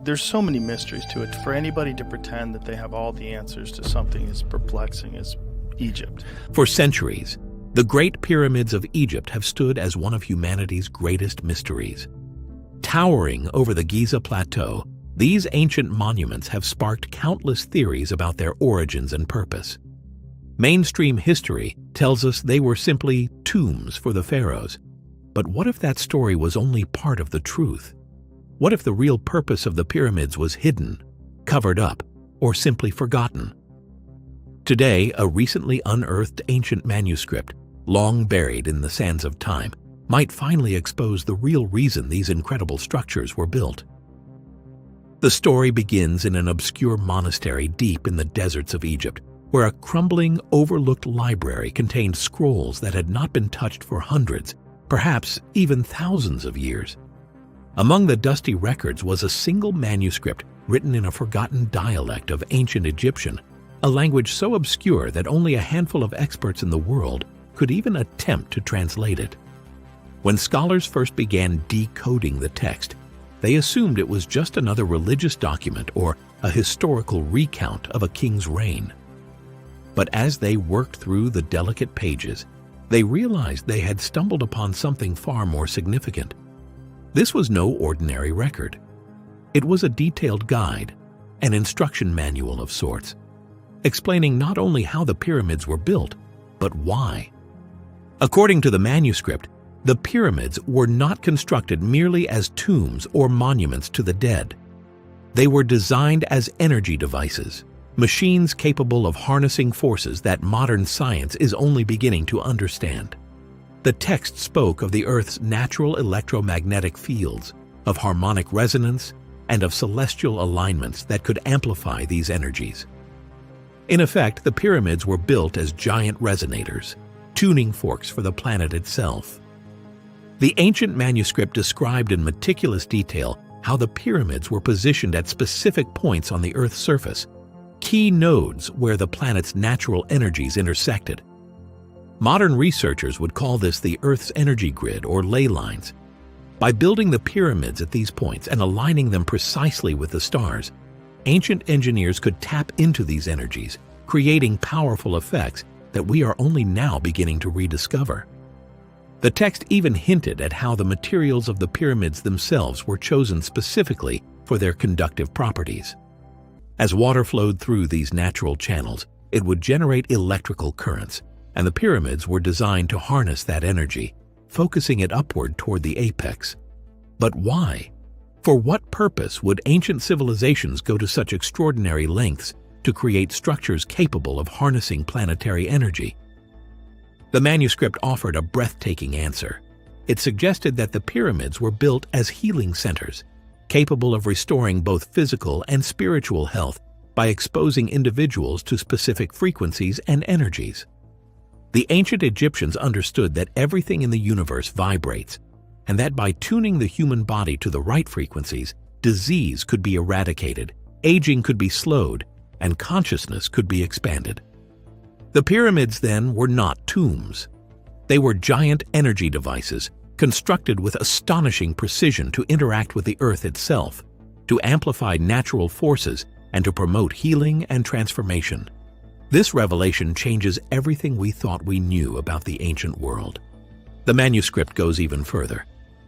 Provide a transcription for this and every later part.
There's so many mysteries to it. For anybody to pretend that they have all the answers to something as perplexing as Egypt. For centuries, the Great Pyramids of Egypt have stood as one of humanity's greatest mysteries. Towering over the Giza Plateau, these ancient monuments have sparked countless theories about their origins and purpose. Mainstream history tells us they were simply tombs for the pharaohs. But what if that story was only part of the truth? What if the real purpose of the pyramids was hidden, covered up, or simply forgotten? Today, a recently unearthed ancient manuscript, long buried in the sands of time, might finally expose the real reason these incredible structures were built. The story begins in an obscure monastery deep in the deserts of Egypt, where a crumbling, overlooked library contained scrolls that had not been touched for hundreds, perhaps even thousands of years. Among the dusty records was a single manuscript written in a forgotten dialect of ancient Egyptian, a language so obscure that only a handful of experts in the world could even attempt to translate it. When scholars first began decoding the text, they assumed it was just another religious document or a historical recount of a king's reign. But as they worked through the delicate pages, they realized they had stumbled upon something far more significant. This was no ordinary record. It was a detailed guide, an instruction manual of sorts, explaining not only how the pyramids were built, but why. According to the manuscript, the pyramids were not constructed merely as tombs or monuments to the dead. They were designed as energy devices, machines capable of harnessing forces that modern science is only beginning to understand. The text spoke of the Earth's natural electromagnetic fields, of harmonic resonance, and of celestial alignments that could amplify these energies. In effect, the pyramids were built as giant resonators, tuning forks for the planet itself. The ancient manuscript described in meticulous detail how the pyramids were positioned at specific points on the Earth's surface, key nodes where the planet's natural energies intersected. Modern researchers would call this the Earth's energy grid or ley lines. By building the pyramids at these points and aligning them precisely with the stars, ancient engineers could tap into these energies, creating powerful effects that we are only now beginning to rediscover. The text even hinted at how the materials of the pyramids themselves were chosen specifically for their conductive properties. As water flowed through these natural channels, it would generate electrical currents, and the pyramids were designed to harness that energy, focusing it upward toward the apex. But why? For what purpose would ancient civilizations go to such extraordinary lengths to create structures capable of harnessing planetary energy? The manuscript offered a breathtaking answer. It suggested that the pyramids were built as healing centers, capable of restoring both physical and spiritual health by exposing individuals to specific frequencies and energies. The ancient Egyptians understood that everything in the universe vibrates, and that by tuning the human body to the right frequencies, disease could be eradicated, aging could be slowed, and consciousness could be expanded. The pyramids, then, were not tombs. They were giant energy devices, constructed with astonishing precision to interact with the Earth itself, to amplify natural forces, and to promote healing and transformation. This revelation changes everything we thought we knew about the ancient world. The manuscript goes even further.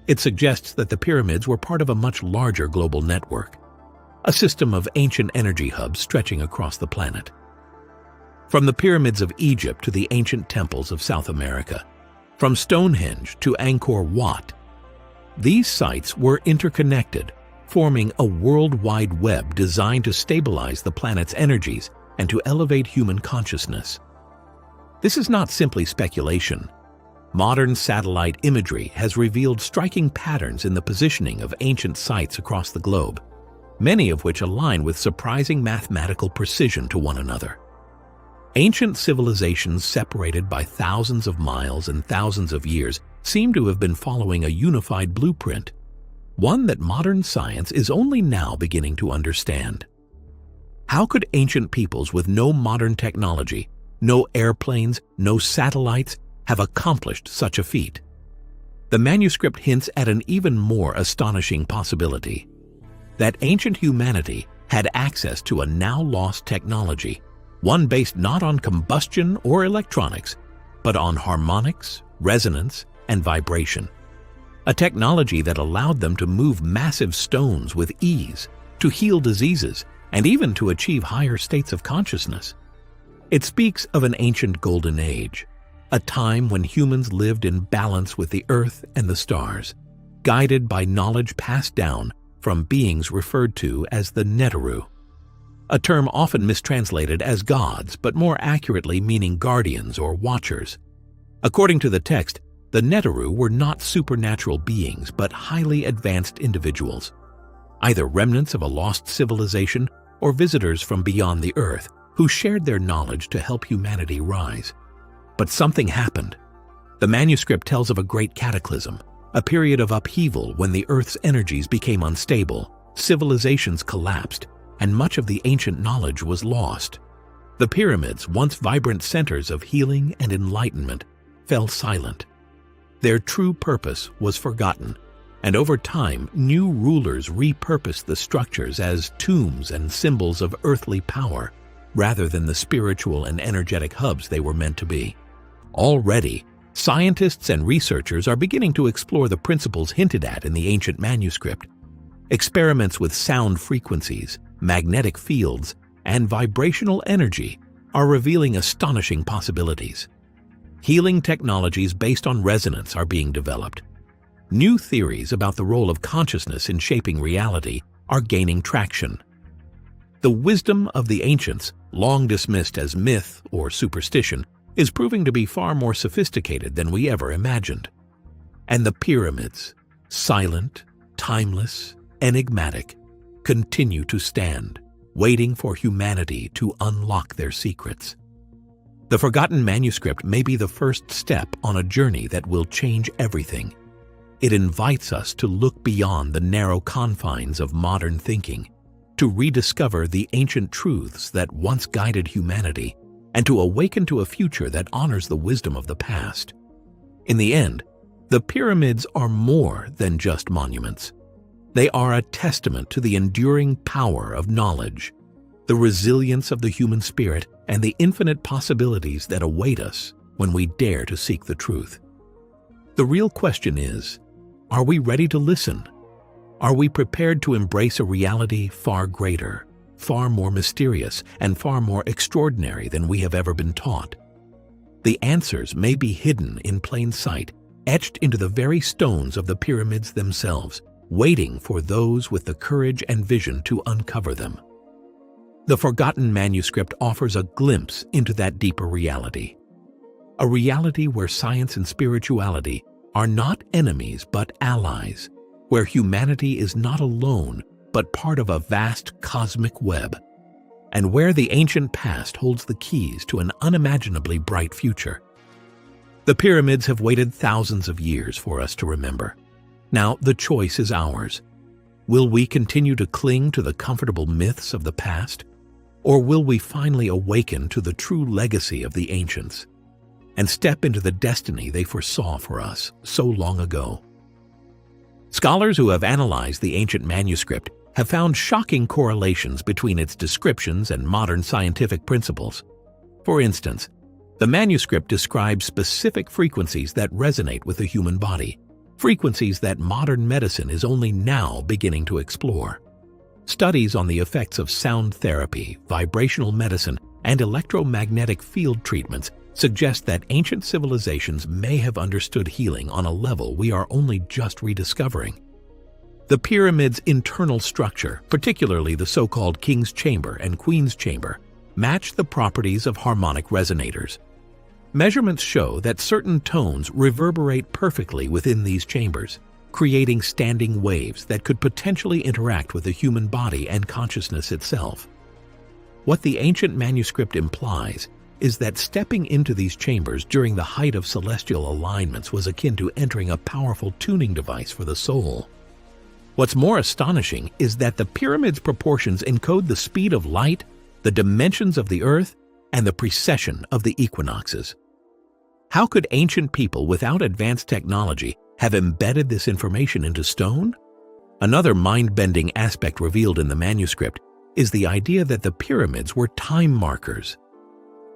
It suggests that the pyramids were part of a much larger global network, a system of ancient energy hubs stretching across the planet. From the pyramids of Egypt to the ancient temples of South America, from Stonehenge to Angkor Wat, these sites were interconnected, forming a worldwide web designed to stabilize the planet's energies and to elevate human consciousness. This is not simply speculation. Modern satellite imagery has revealed striking patterns in the positioning of ancient sites across the globe, many of which align with surprising mathematical precision to one another. Ancient civilizations separated by thousands of miles and thousands of years seem to have been following a unified blueprint, one that modern science is only now beginning to understand. How could ancient peoples with no modern technology, no airplanes, no satellites, have accomplished such a feat? The manuscript hints at an even more astonishing possibility. that ancient humanity had access to a now-lost technology, one based not on combustion or electronics, but on harmonics, resonance, and vibration. A technology that allowed them to move massive stones with ease, to heal diseases, and even to achieve higher states of consciousness. It speaks of an ancient golden age, a time when humans lived in balance with the earth and the stars, guided by knowledge passed down from beings referred to as the Neteru, a term often mistranslated as gods, but more accurately meaning guardians or watchers. According to the text, the Neteru were not supernatural beings, but highly advanced individuals, either remnants of a lost civilization or visitors from beyond the earth who shared their knowledge to help humanity rise. But something happened. The manuscript tells of a great cataclysm, a period of upheaval when the Earth's energies became unstable, civilizations collapsed, and much of the ancient knowledge was lost. The pyramids, once vibrant centers of healing and enlightenment, fell silent. Their true purpose was forgotten, and over time, new rulers repurposed the structures as tombs and symbols of earthly power, rather than the spiritual and energetic hubs they were meant to be. Already, scientists and researchers are beginning to explore the principles hinted at in the ancient manuscript. Experiments with sound frequencies, magnetic fields, and vibrational energy are revealing astonishing possibilities. Healing technologies based on resonance are being developed. New theories about the role of consciousness in shaping reality are gaining traction. The wisdom of the ancients, long dismissed as myth or superstition, is proving to be far more sophisticated than we ever imagined. And the pyramids, silent, timeless, enigmatic, continue to stand, waiting for humanity to unlock their secrets. The forgotten manuscript may be the first step on a journey that will change everything. It invites us to look beyond the narrow confines of modern thinking, to rediscover the ancient truths that once guided humanity, and to awaken to a future that honors the wisdom of the past. In the end, the pyramids are more than just monuments. They are a testament to the enduring power of knowledge, the resilience of the human spirit, and the infinite possibilities that await us when we dare to seek the truth. The real question is, are we ready to listen? Are we prepared to embrace a reality far greater, far more mysterious, and far more extraordinary than we have ever been taught? The answers may be hidden in plain sight, etched into the very stones of the pyramids themselves, waiting for those with the courage and vision to uncover them. The forgotten manuscript offers a glimpse into that deeper reality. A reality where science and spirituality are not enemies but allies, where humanity is not alone but part of a vast cosmic web, and where the ancient past holds the keys to an unimaginably bright future. The pyramids have waited thousands of years for us to remember. Now the choice is ours. Will we continue to cling to the comfortable myths of the past, or will we finally awaken to the true legacy of the ancients and step into the destiny they foresaw for us so long ago? Scholars who have analyzed the ancient manuscript have found shocking correlations between its descriptions and modern scientific principles. For instance, the manuscript describes specific frequencies that resonate with the human body, frequencies that modern medicine is only now beginning to explore. Studies on the effects of sound therapy, vibrational medicine, and electromagnetic field treatments suggest that ancient civilizations may have understood healing on a level we are only just rediscovering. The pyramid's internal structure, particularly the so-called King's Chamber and Queen's Chamber, match the properties of harmonic resonators. Measurements show that certain tones reverberate perfectly within these chambers, creating standing waves that could potentially interact with the human body and consciousness itself. What the ancient manuscript implies is that stepping into these chambers during the height of celestial alignments was akin to entering a powerful tuning device for the soul. What's more astonishing is that the pyramid's proportions encode the speed of light, the dimensions of the earth, and the precession of the equinoxes. How could ancient people without advanced technology have embedded this information into stone? Another mind-bending aspect revealed in the manuscript is the idea that the pyramids were time markers,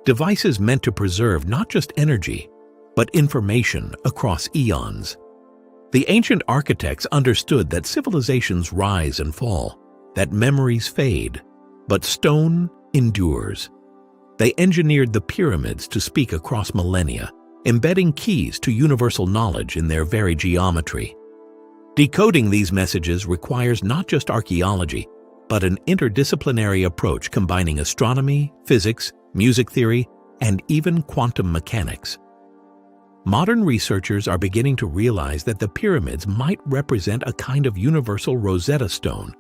devices meant to preserve not just energy, but information across eons. The ancient architects understood that civilizations rise and fall, that memories fade, but stone endures. They engineered the pyramids to speak across millennia, embedding keys to universal knowledge in their very geometry. Decoding these messages requires not just archaeology, but an interdisciplinary approach combining astronomy, physics, music theory, and even quantum mechanics. Modern researchers are beginning to realize that the pyramids might represent a kind of universal Rosetta Stone,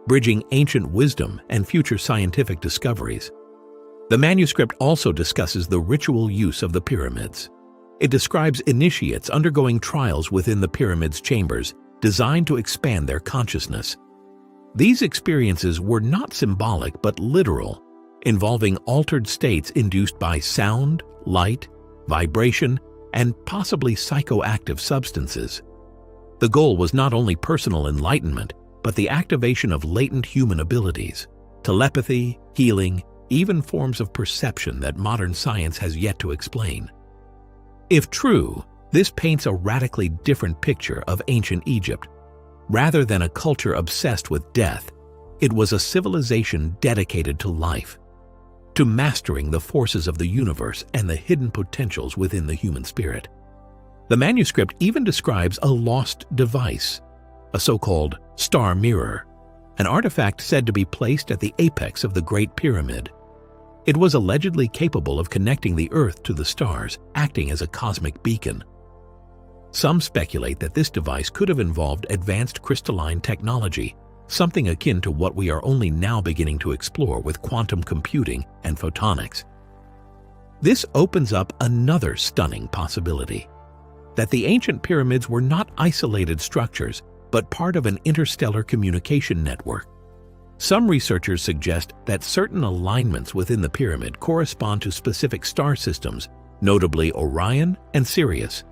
bridging ancient wisdom and future scientific discoveries. The manuscript also discusses the ritual use of the pyramids. It describes initiates undergoing trials within the pyramid's chambers, designed to expand their consciousness. These experiences were not symbolic but literal, involving altered states induced by sound, light, vibration, and possibly psychoactive substances. The goal was not only personal enlightenment, but the activation of latent human abilities, telepathy, healing, even forms of perception that modern science has yet to explain. If true, this paints a radically different picture of ancient Egypt. Rather than a culture obsessed with death, it was a civilization dedicated to life, to mastering the forces of the universe and the hidden potentials within the human spirit. The manuscript even describes a lost device, a so-called star mirror, an artifact said to be placed at the apex of the Great Pyramid. It was allegedly capable of connecting the Earth to the stars, acting as a cosmic beacon. Some speculate that this device could have involved advanced crystalline technology, something akin to what we are only now beginning to explore with quantum computing and photonics. This opens up another stunning possibility, that the ancient pyramids were not isolated structures, but part of an interstellar communication network. Some researchers suggest that certain alignments within the pyramid correspond to specific star systems, notably Orion and Sirius.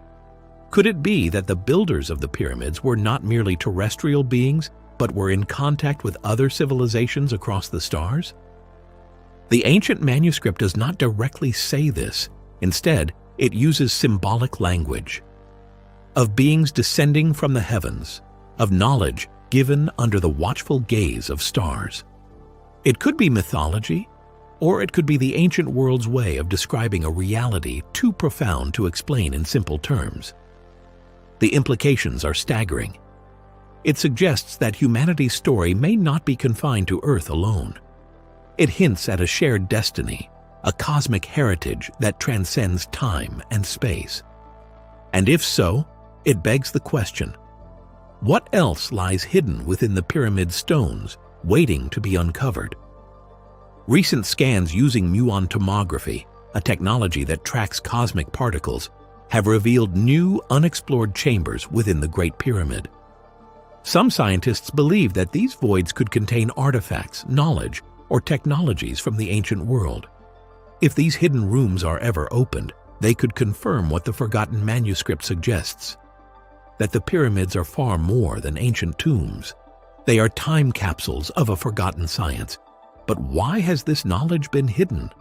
Could it be that the builders of the pyramids were not merely terrestrial beings, but were in contact with other civilizations across the stars? The ancient manuscript does not directly say this. Instead, it uses symbolic language of beings descending from the heavens, of knowledge given under the watchful gaze of stars. It could be mythology, or it could be the ancient world's way of describing a reality too profound to explain in simple terms. The implications are staggering. It suggests that humanity's story may not be confined to Earth alone. It hints at a shared destiny, a cosmic heritage that transcends time and space. And if so, it begs the question, what else lies hidden within the pyramid stones, waiting to be uncovered? Recent scans using muon tomography, a technology that tracks cosmic particles, have revealed new, unexplored chambers within the Great Pyramid. Some scientists believe that these voids could contain artifacts, knowledge, or technologies from the ancient world. If these hidden rooms are ever opened, they could confirm what the forgotten manuscript suggests, that the pyramids are far more than ancient tombs. They are time capsules of a forgotten science. But why has this knowledge been hidden?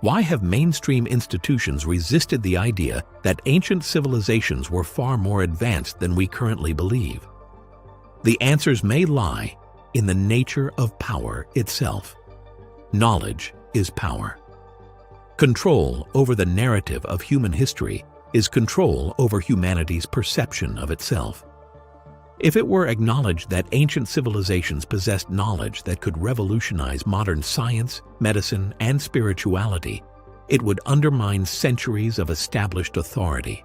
Why have mainstream institutions resisted the idea that ancient civilizations were far more advanced than we currently believe? The answers may lie in the nature of power itself. Knowledge is power. Control over the narrative of human history is control over humanity's perception of itself. If it were acknowledged that ancient civilizations possessed knowledge that could revolutionize modern science, medicine, and spirituality, it would undermine centuries of established authority.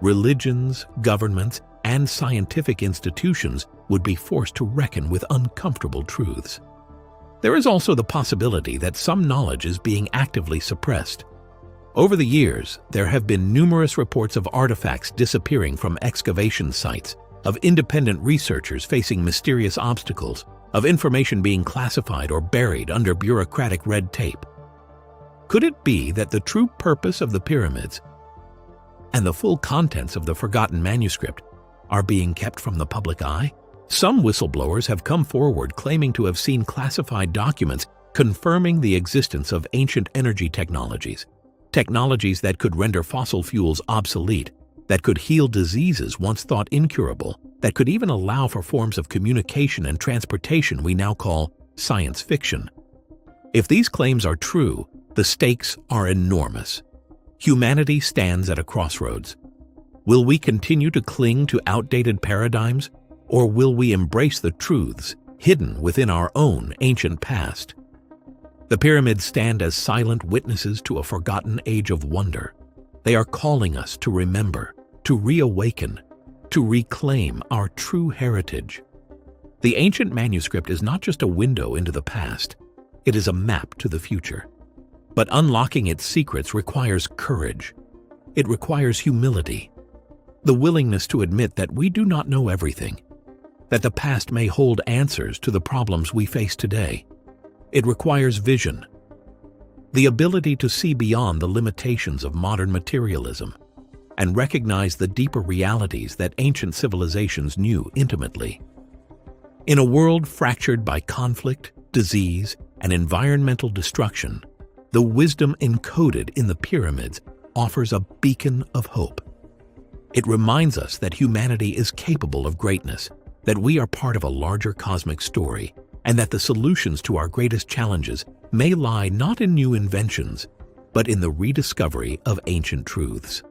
Religions, governments, and scientific institutions would be forced to reckon with uncomfortable truths. There is also the possibility that some knowledge is being actively suppressed. Over the years, there have been numerous reports of artifacts disappearing from excavation sites, of independent researchers facing mysterious obstacles, of information being classified or buried under bureaucratic red tape. Could it be that the true purpose of the pyramids and the full contents of the forgotten manuscript are being kept from the public eye? Some whistleblowers have come forward claiming to have seen classified documents confirming the existence of ancient energy technologies, technologies that could render fossil fuels obsolete, that could heal diseases once thought incurable, that could even allow for forms of communication and transportation we now call science fiction. If these claims are true, the stakes are enormous. Humanity stands at a crossroads. Will we continue to cling to outdated paradigms, or will we embrace the truths hidden within our own ancient past? The pyramids stand as silent witnesses to a forgotten age of wonder. They are calling us to remember, to reawaken, to reclaim our true heritage. The ancient manuscript is not just a window into the past, it is a map to the future. But unlocking its secrets requires courage. It requires humility, the willingness to admit that we do not know everything, that the past may hold answers to the problems we face today. It requires vision, the ability to see beyond the limitations of modern materialism and recognize the deeper realities that ancient civilizations knew intimately. In a world fractured by conflict, disease, and environmental destruction, the wisdom encoded in the pyramids offers a beacon of hope. It reminds us that humanity is capable of greatness, that we are part of a larger cosmic story, and that the solutions to our greatest challenges may lie not in new inventions, but in the rediscovery of ancient truths.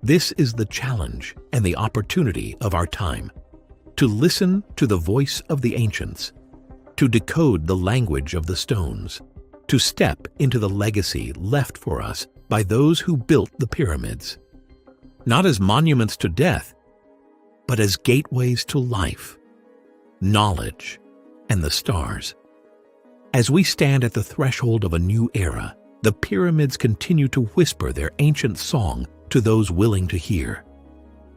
This is the challenge and the opportunity of our time: to listen to the voice of the ancients, to decode the language of the stones, to step into the legacy left for us by those who built the pyramids, not as monuments to death, but as gateways to life, knowledge, and the stars. As we stand at the threshold of a new era, the pyramids continue to whisper their ancient song to those willing to hear.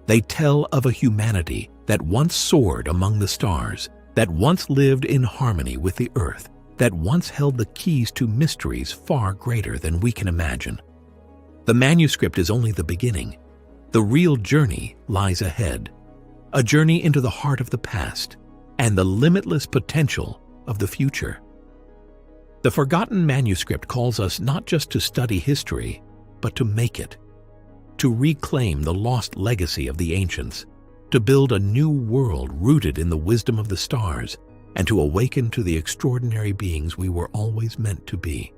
They tell of a humanity that once soared among the stars, that once lived in harmony with the earth, that once held the keys to mysteries far greater than we can imagine. The manuscript is only the beginning. The real journey lies ahead, a journey into the heart of the past and the limitless potential of the future. The forgotten manuscript calls us not just to study history, but to make it, to reclaim the lost legacy of the ancients, to build a new world rooted in the wisdom of the stars, and to awaken to the extraordinary beings we were always meant to be.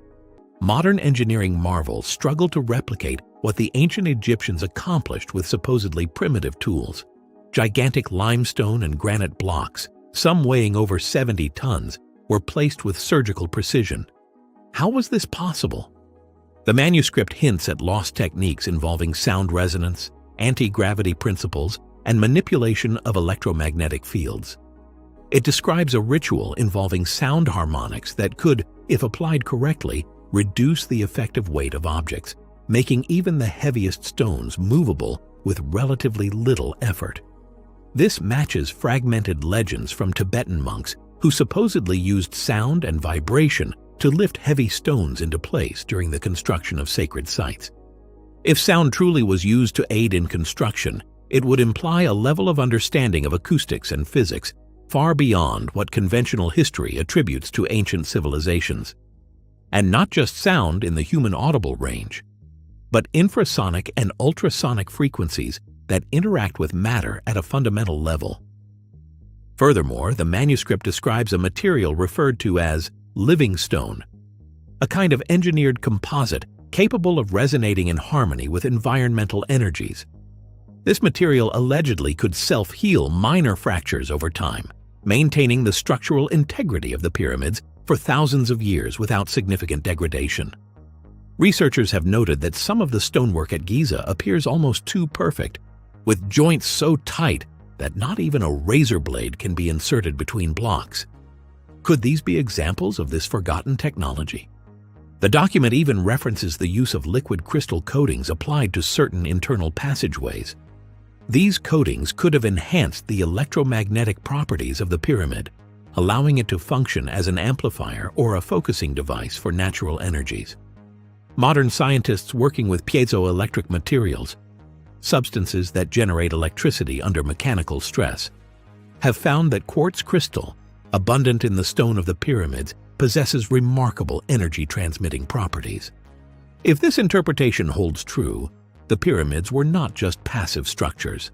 Modern engineering marvels struggle to replicate what the ancient Egyptians accomplished with supposedly primitive tools. Gigantic limestone and granite blocks, some weighing over 70 tons, were placed with surgical precision. How was this possible? The manuscript hints at lost techniques involving sound resonance, anti-gravity principles, and manipulation of electromagnetic fields. It describes a ritual involving sound harmonics that could, if applied correctly, reduce the effective weight of objects, making even the heaviest stones movable with relatively little effort. This matches fragmented legends from Tibetan monks who supposedly used sound and vibration to lift heavy stones into place during the construction of sacred sites. If sound truly was used to aid in construction, it would imply a level of understanding of acoustics and physics far beyond what conventional history attributes to ancient civilizations. And not just sound in the human audible range, but infrasonic and ultrasonic frequencies that interact with matter at a fundamental level. Furthermore, the manuscript describes a material referred to as living stone, a kind of engineered composite capable of resonating in harmony with environmental energies. This material allegedly could self-heal minor fractures over time, maintaining the structural integrity of the pyramids for thousands of years without significant degradation. Researchers have noted that some of the stonework at Giza appears almost too perfect, with joints so tight that not even a razor blade can be inserted between blocks. Could these be examples of this forgotten technology? The document even references the use of liquid crystal coatings applied to certain internal passageways. These coatings could have enhanced the electromagnetic properties of the pyramid, allowing it to function as an amplifier or a focusing device for natural energies. Modern scientists working with piezoelectric materials, substances that generate electricity under mechanical stress, have found that quartz crystal, abundant in the stone of the pyramids, possesses remarkable energy-transmitting properties. If this interpretation holds true, the pyramids were not just passive structures.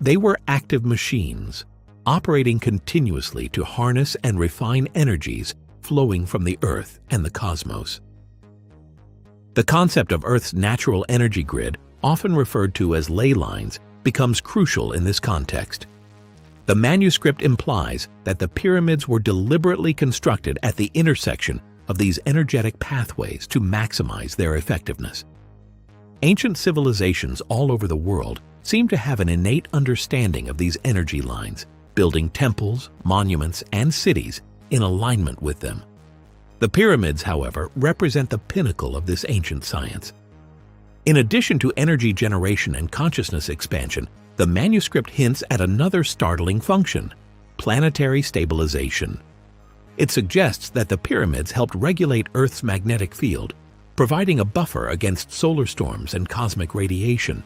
They were active machines, operating continuously to harness and refine energies flowing from the Earth and the cosmos. The concept of Earth's natural energy grid, often referred to as ley lines, becomes crucial in this context. The manuscript implies that the pyramids were deliberately constructed at the intersection of these energetic pathways to maximize their effectiveness. Ancient civilizations all over the world seem to have an innate understanding of these energy lines, building temples, monuments, and cities in alignment with them. The pyramids, however, represent the pinnacle of this ancient science. In addition to energy generation and consciousness expansion, the manuscript hints at another startling function: planetary stabilization. It suggests that the pyramids helped regulate Earth's magnetic field, providing a buffer against solar storms and cosmic radiation.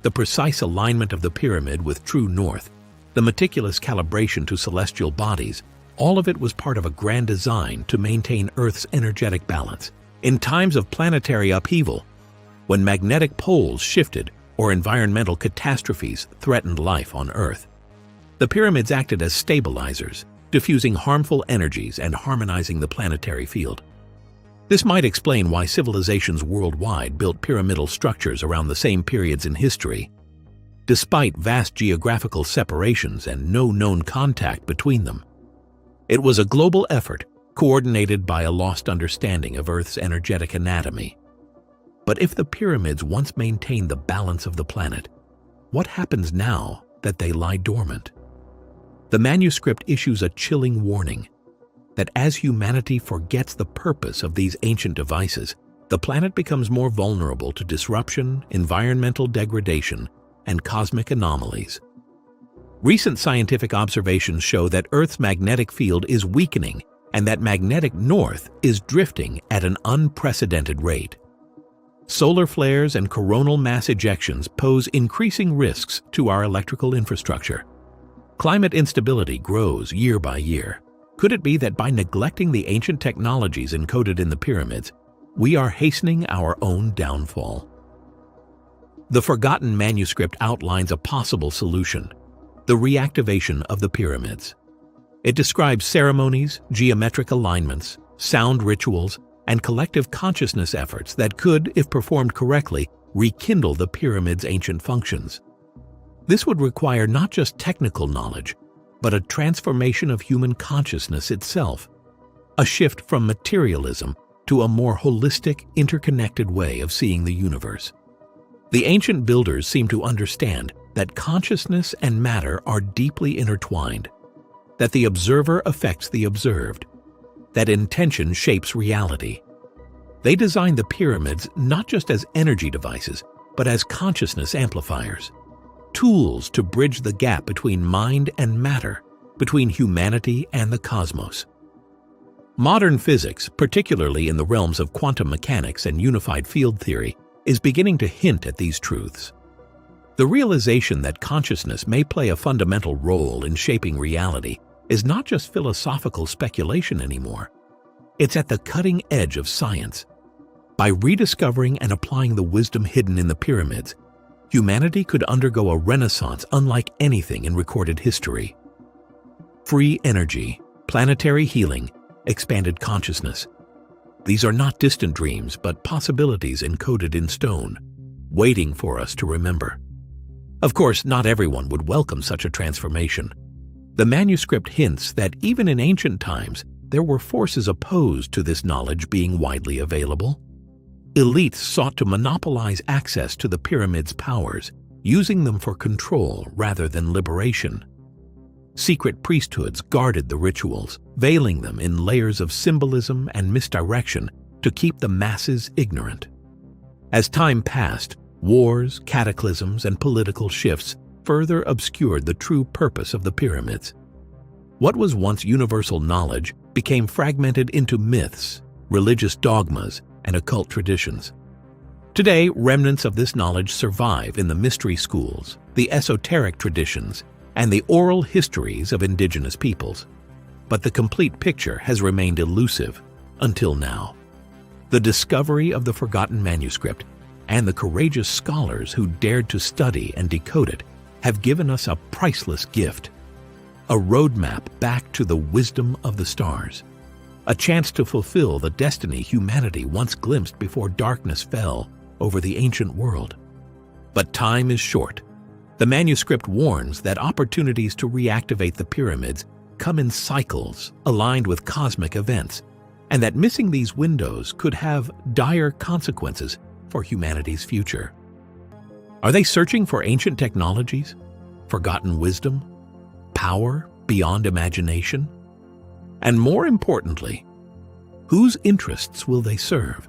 The precise alignment of the pyramid with true north, the meticulous calibration to celestial bodies, all of it was part of a grand design to maintain Earth's energetic balance. In times of planetary upheaval, when magnetic poles shifted or environmental catastrophes threatened life on Earth, the pyramids acted as stabilizers, diffusing harmful energies and harmonizing the planetary field. This might explain why civilizations worldwide built pyramidal structures around the same periods in history. Despite vast geographical separations and no known contact between them, it was a global effort coordinated by a lost understanding of Earth's energetic anatomy. But if the pyramids once maintained the balance of the planet, what happens now that they lie dormant? The manuscript issues a chilling warning that as humanity forgets the purpose of these ancient devices, the planet becomes more vulnerable to disruption, environmental degradation, and cosmic anomalies. Recent scientific observations show that Earth's magnetic field is weakening and that magnetic north is drifting at an unprecedented rate. Solar flares and coronal mass ejections pose increasing risks to our electrical infrastructure. Climate instability grows year by year. Could it be that by neglecting the ancient technologies encoded in the pyramids, we are hastening our own downfall? The forgotten manuscript outlines a possible solution: the reactivation of the pyramids. It describes ceremonies, geometric alignments, sound rituals, and collective consciousness efforts that could, if performed correctly, rekindle the pyramid's ancient functions. This would require not just technical knowledge, but a transformation of human consciousness itself, a shift from materialism to a more holistic, interconnected way of seeing the universe. The ancient builders seem to understand that consciousness and matter are deeply intertwined, that the observer affects the observed, that intention shapes reality. They designed the pyramids not just as energy devices, but as consciousness amplifiers, tools to bridge the gap between mind and matter, between humanity and the cosmos. Modern physics, particularly in the realms of quantum mechanics and unified field theory, is beginning to hint at these truths. The realization that consciousness may play a fundamental role in shaping reality is not just philosophical speculation anymore. It's at the cutting edge of science. By rediscovering and applying the wisdom hidden in the pyramids, humanity could undergo a renaissance unlike anything in recorded history. Free energy, planetary healing, expanded consciousness. These are not distant dreams, but possibilities encoded in stone, waiting for us to remember. Of course, not everyone would welcome such a transformation. The manuscript hints that even in ancient times, there were forces opposed to this knowledge being widely available. Elites sought to monopolize access to the pyramid's powers, using them for control rather than liberation. Secret priesthoods guarded the rituals, veiling them in layers of symbolism and misdirection to keep the masses ignorant. As time passed, wars, cataclysms, and political shifts further obscured the true purpose of the pyramids. What was once universal knowledge became fragmented into myths, religious dogmas, and occult traditions. Today, remnants of this knowledge survive in the mystery schools, the esoteric traditions, and the oral histories of indigenous peoples. But the complete picture has remained elusive until now. The discovery of the forgotten manuscript and the courageous scholars who dared to study and decode it have given us a priceless gift, a roadmap back to the wisdom of the stars, a chance to fulfill the destiny humanity once glimpsed before darkness fell over the ancient world. But time is short. The manuscript warns that opportunities to reactivate the pyramids come in cycles aligned with cosmic events, and that missing these windows could have dire consequences for humanity's future. Are they searching for ancient technologies, forgotten wisdom, power beyond imagination? And more importantly, whose interests will they serve?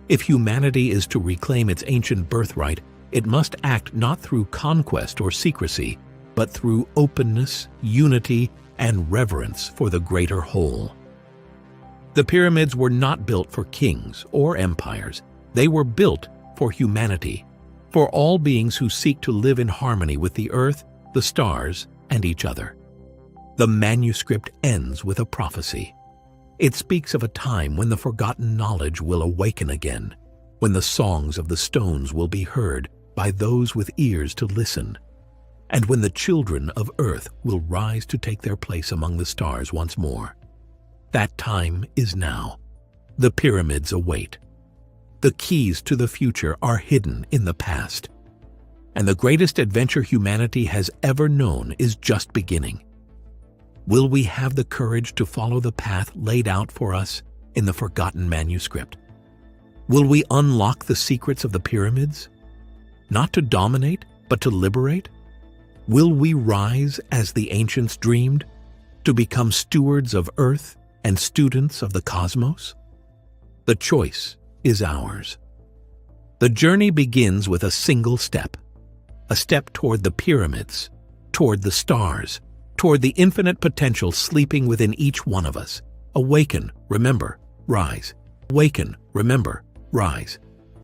If humanity is to reclaim its ancient birthright, it must act not through conquest or secrecy, but through openness, unity, and reverence for the greater whole. The pyramids were not built for kings or empires. They were built for humanity, for all beings who seek to live in harmony with the earth, the stars, and each other. The manuscript ends with a prophecy. It speaks of a time when the forgotten knowledge will awaken again, when the songs of the stones will be heard by those with ears to listen, and when the children of earth will rise to take their place among the stars once more. That time is now. The pyramids await. The keys to the future are hidden in the past. And the greatest adventure humanity has ever known is just beginning. Will we have the courage to follow the path laid out for us in the forgotten manuscript? Will we unlock the secrets of the pyramids? Not to dominate, but to liberate? Will we rise as the ancients dreamed, to become stewards of Earth and students of the cosmos? The choice is ours. The journey begins with a single step, a step toward the pyramids, toward the stars, toward the infinite potential sleeping within each one of us. Awaken, remember, rise. Awaken, remember, rise.